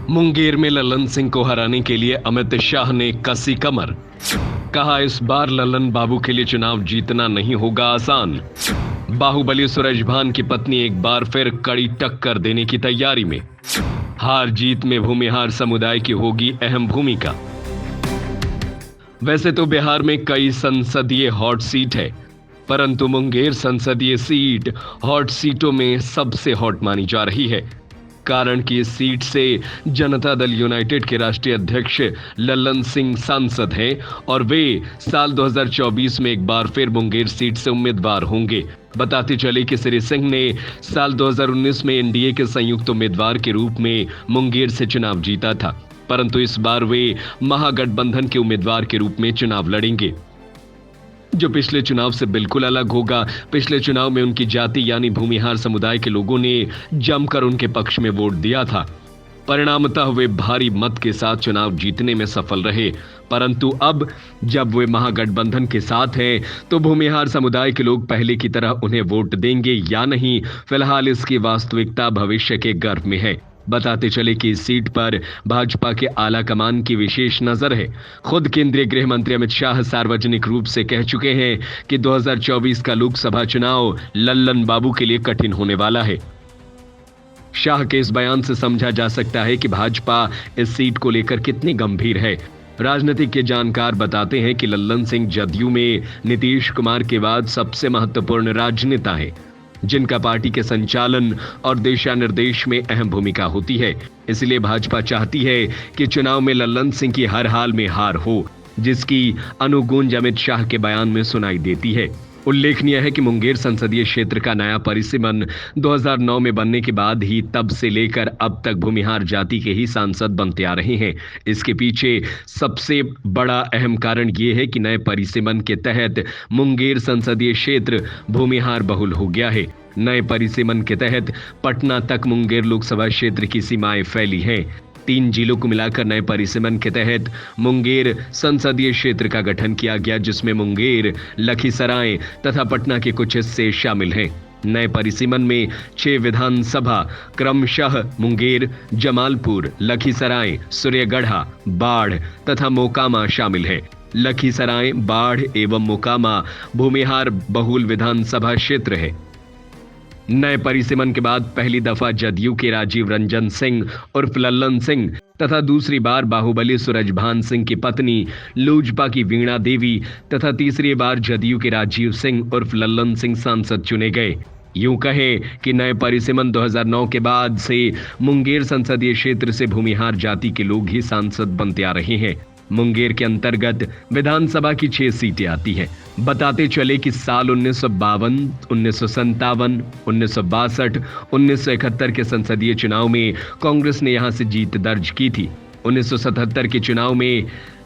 मुंगेर में लल्लन सिंह को हराने के लिए अमित शाह ने कसी कमर। कहा, इस बार लल्लन बाबू के लिए चुनाव जीतना नहीं होगा आसान। बाहुबली सूरजभान की पत्नी एक बार फिर कड़ी टक्कर देने की तैयारी में। हार जीत में भूमिहार समुदाय की होगी अहम भूमिका। वैसे तो बिहार में कई संसदीय हॉट सीट है, परंतु मुंगेर संसदीय सीट हॉट सीटों में सबसे हॉट मानी जा रही है। कारण कि इस सीट से जनता दल यूनाइटेड के राष्ट्रीय अध्यक्ष लल्लन सिंह सांसद हैं और वे साल 2024 में एक बार फिर मुंगेर सीट से उम्मीदवार होंगे। बताते चले कि श्री सिंह ने साल 2019 में एनडीए के संयुक्त उम्मीदवार के रूप में मुंगेर से चुनाव जीता था, परंतु इस बार वे महागठबंधन के उम्मीदवार के रूप में चुनाव लड़ेंगे, जो पिछले चुनाव से बिल्कुल अलग होगा। पिछले चुनाव में उनकी जाति यानी भूमिहार समुदाय के लोगों ने जमकर उनके पक्ष में वोट दिया था। परिणामतः वे भारी मत के साथ चुनाव जीतने में सफल रहे, परंतु अब जब वे महागठबंधन के साथ हैं तो भूमिहार समुदाय के लोग पहले की तरह उन्हें वोट देंगे या नहीं, फिलहाल इसकी वास्तविकता भविष्य के गर्भ में है। बताते चले कि इस सीट पर भाजपा के आला कमान की विशेष नजर है। खुद केंद्रीय गृह मंत्री अमित शाह सार्वजनिक रूप से कह चुके हैं कि 2024 का लोकसभा चुनाव लल्लन बाबू के लिए कठिन होने वाला है। शाह के इस बयान से समझा जा सकता है कि भाजपा इस सीट को लेकर कितनी गंभीर है। राजनीतिक के जानकार बताते हैं कि लल्लन सिंह जदयू में नीतीश कुमार के बाद सबसे महत्वपूर्ण राजनेता है, जिनका पार्टी के संचालन और दिशा निर्देश में अहम भूमिका होती है। इसलिए भाजपा चाहती है कि चुनाव में लल्लन सिंह की हर हाल में हार हो, जिसकी अनुगूंज अमित शाह के बयान में सुनाई देती है। उल्लेखनीय है कि मुंगेर संसदीय क्षेत्र का नया परिसीमन 2009 में बनने के बाद ही तब से लेकर अब तक भूमिहार जाति के ही सांसद बनते आ रहे हैं। इसके पीछे सबसे बड़ा अहम कारण ये है कि नए परिसीमन के तहत मुंगेर संसदीय क्षेत्र भूमिहार बहुल हो गया है। नए परिसीमन के तहत पटना तक मुंगेर लोकसभा क्षेत्र की सीमाएं फैली हैं। 3 जिलों को मिलाकर नए परिसीमन के तहत मुंगेर संसदीय क्षेत्र का गठन किया गया, जिसमें मुंगेर, लखीसराय तथा पटना के कुछ हिस्से शामिल हैं। नए परिसीमन में 6 विधानसभा क्रमशः मुंगेर, जमालपुर, लखीसराय, सूर्यगढ़ा, बाढ़ तथा मोकामा शामिल है। लखीसराय, बाढ़ एवं मोकामा भूमिहार बहुल विधानसभा क्षेत्र है। नए परिसीमन के बाद पहली दफा जदयू के राजीव रंजन सिंह उर्फ लल्लन सिंह तथा दूसरी बार बाहुबली सूरजभान सिंह की पत्नी लोजपा की वीणा देवी तथा तीसरी बार जदयू के राजीव सिंह उर्फ लल्लन सिंह सांसद चुने गए। यूं कहें कि नए परिसीमन 2009 के बाद से मुंगेर संसदीय क्षेत्र से भूमिहार जाति के लोग ही सांसद बनते आ रहे हैं। मुंगेर के अंतर्गत विधानसभा की 6 सीटें आती हैं। बताते चले कि साल 1952, 1957, 1962, 1971 के संसदीय चुनाव में कांग्रेस ने यहां से जीत दर्ज की थी। 1977 के चुनाव में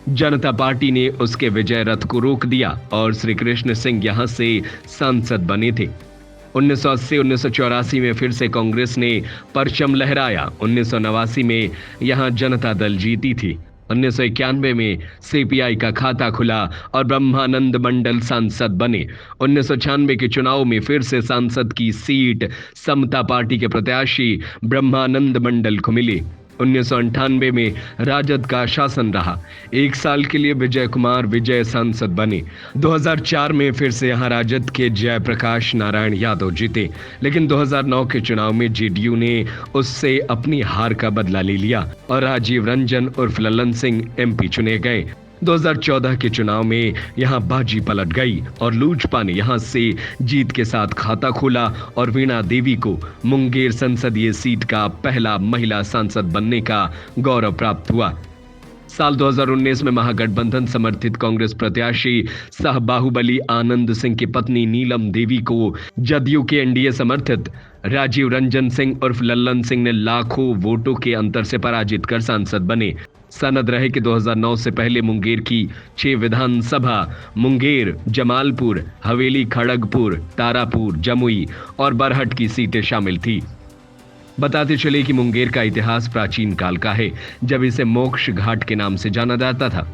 जनता पार्टी ने उसके विजय रथ को रोक दिया और श्री कृष्ण सिंह यहां से सांसद बने थे। 1980, 1984 में फिर से कांग्रेस ने परचम लहराया। 1989 में यहां जनता दल जीती थी। 1991 में सीपीआई का खाता खुला और ब्रह्मानंद मंडल सांसद बने। 1996 के चुनाव में फिर से सांसद की सीट समता पार्टी के प्रत्याशी ब्रह्मानंद मंडल को मिली। 1998 में राजद का शासन रहा। 1 साल के लिए विजय कुमार विजय सांसद बने। 2004 में फिर से यहां राजद के जयप्रकाश नारायण यादव जीते, लेकिन 2009 के चुनाव में जेडीयू ने उससे अपनी हार का बदला ले लिया और राजीव रंजन उर्फ लल्लन सिंह एमपी चुने गए। 2014 के चुनाव में यहां बाजी पलट गई और लोजपा ने यहां से जीत के साथ खाता खोला और वीणा देवी को मुंगेर संसदीय सीट का पहला महिला सांसद बनने का गौरव प्राप्त हुआ। साल 2019 में महागठबंधन समर्थित कांग्रेस प्रत्याशी सह बाहुबली आनंद सिंह की पत्नी नीलम देवी को जदयू के एनडीए समर्थित राजीव रंजन सिंह उर्फ लल्लन सिंह ने लाखों वोटों के अंतर से पराजित कर सांसद बने। सनद रहे कि 2009 से पहले मुंगेर की 6 विधानसभा मुंगेर, जमालपुर, हवेली, खड़गपुर, तारापुर, जमुई और बरहट की सीटें शामिल थी। बताते चले कि मुंगेर का इतिहास प्राचीन काल का है, जब इसे मोक्ष घाट के नाम से जाना जाता था,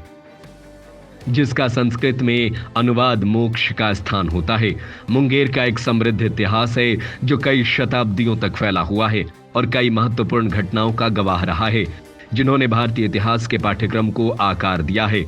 जिसका संस्कृत में अनुवाद मोक्ष का स्थान होता है। मुंगेर का एक समृद्ध इतिहास है जो कई शताब्दियों तक फैला हुआ है और कई महत्वपूर्ण घटनाओं का गवाह रहा है। जिन्होंने भारतीय इतिहास के पाठ्यक्रम को आकार दिया है।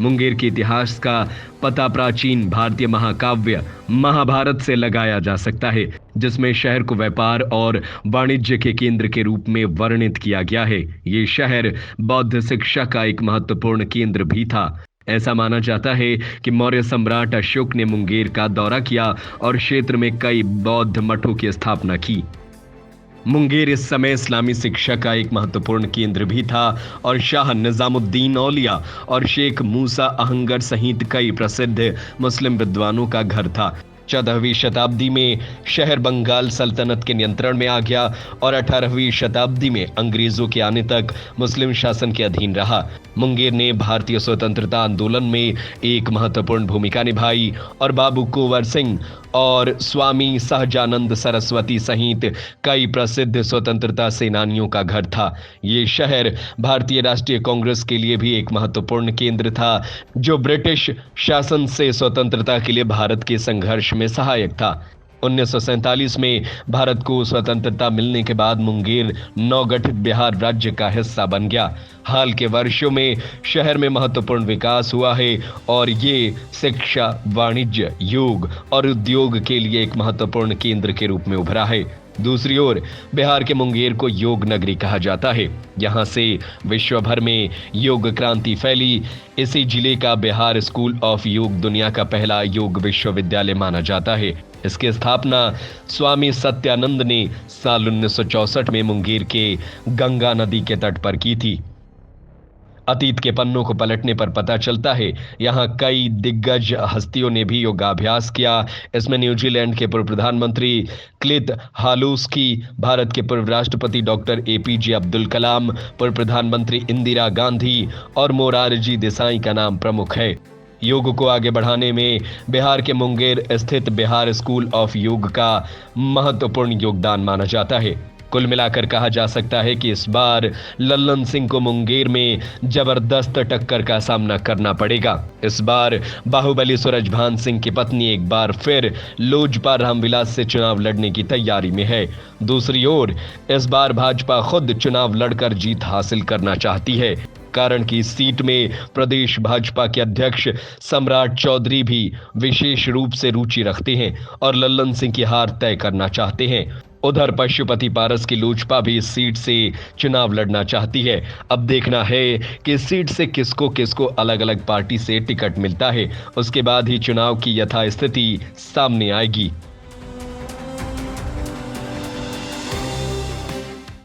मुंगेर के इतिहास का पता प्राचीन भारतीय महाकाव्य महाभारत से लगाया जा सकता है, जिसमें शहर को व्यापार और वाणिज्य के केंद्र के रूप में वर्णित किया गया है। ये शहर बौद्ध शिक्षा का एक महत्वपूर्ण केंद्र भी था। ऐसा माना जाता है कि मौर्य सम्राट अशोक ने मुंगेर का दौरा किया और क्षेत्र में कई बौद्ध मठों की स्थापना की। मुंगेर इस समय इस्लामी शिक्षा का एक महत्वपूर्ण केंद्र भी था और शाह निजामुद्दीन औलिया और शेख मूसा अहंगर सहित कई प्रसिद्ध मुस्लिम विद्वानों का घर था। 14वीं शताब्दी में शहर बंगाल सल्तनत के नियंत्रण में आ गया और 18वीं शताब्दी में अंग्रेजों के आने तक मुस्लिम शासन के अधीन रहा। मुंगेर ने भारतीय स्वतंत्रता आंदोलन में एक महत्वपूर्ण भूमिका निभाई और बाबू कुंवर सिंह और स्वामी सहजानंद सरस्वती सहित कई प्रसिद्ध स्वतंत्रता सेनानियों का घर था। ये शहर भारतीय राष्ट्रीय कांग्रेस के लिए भी एक महत्वपूर्ण केंद्र था, जो ब्रिटिश शासन से स्वतंत्रता के लिए भारत के संघर्ष में सहायक था। 1947 में भारत को स्वतंत्रता मिलने के बाद मुंगेर नवगठित बिहार राज्य का हिस्सा बन गया। हाल के वर्षों में शहर में महत्वपूर्ण विकास हुआ है और ये शिक्षा, वाणिज्य, योग और उद्योग के लिए एक महत्वपूर्ण केंद्र के रूप में उभरा है। दूसरी ओर बिहार के मुंगेर को योग नगरी कहा जाता है। यहाँ से विश्व भर में योग क्रांति फैली। इसी जिले का बिहार स्कूल ऑफ योग दुनिया का पहला योग विश्वविद्यालय माना जाता है। इसकी स्थापना स्वामी सत्यानंद ने साल 1964 में मुंगेर के गंगा नदी के तट पर की थी। अतीत के पन्नों को पलटने पर पता चलता है यहाँ कई दिग्गज हस्तियों ने भी योगाभ्यास किया। इसमें न्यूजीलैंड के पूर्व प्रधानमंत्री क्लिथ हालूस्की, भारत के पूर्व राष्ट्रपति डॉक्टर एपीजे अब्दुल कलाम, पूर्व प्रधानमंत्री इंदिरा गांधी और मोरारजी देसाई का नाम प्रमुख है। योग को आगे बढ़ाने में बिहार के मुंगेर स्थित बिहार स्कूल ऑफ योग का महत्वपूर्ण योगदान माना जाता है। कुल मिलाकर कहा जा सकता है कि इस बार लल्लन सिंह को मुंगेर में जबरदस्त टक्कर का सामना करना पड़ेगा। इस बार बाहुबली सूरजभान सिंह की पत्नी एक बार फिर लोजपा रामविलास से चुनाव लड़ने की तैयारी में है। दूसरी ओर इस बार भाजपा खुद चुनाव लड़कर जीत हासिल करना चाहती है, कारण कि इस सीट में प्रदेश भाजपा के अध्यक्ष सम्राट चौधरी भी विशेष रूप से रुचि रखते हैं और लल्लन सिंह की हार तय करना चाहते हैं। उधर पशुपति पारस की लोजपा भी इस सीट से चुनाव लड़ना चाहती है। अब देखना है कि इस सीट से किसको किसको अलग अलग पार्टी से टिकट मिलता है। उसके बाद ही चुनाव की यथास्थिति सामने आएगी।